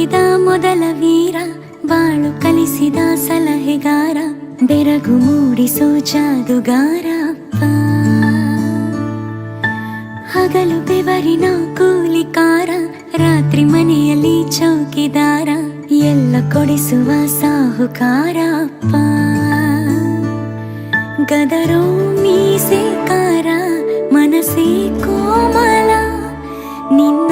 ನೋಡಿದ ಮೊದಲ ವೀರ, ಬಾಳು ಕಲಿಸಿದ ಸಲಹೆಗಾರ, ಬೆರಗು ಮೂಡಿಸೋ ಜಾದುಗಾರ ಅಪ್ಪ. ಹಗಲು ಬೆವರಿನ ಕೂಲಿಕಾರ, ರಾತ್ರಿ ಮನೆಯಲ್ಲಿ ಚೌಕಿದಾರ, ಎಲ್ಲ ಕೊಡಿಸುವ ಸಾಹುಕಾರ ಅಪ್ಪ. ಗದರೋ ಮೀಸೆಕಾರ, ಮನಸ್ಸೇ ಕೋಮಲ, ನಿನ್ನ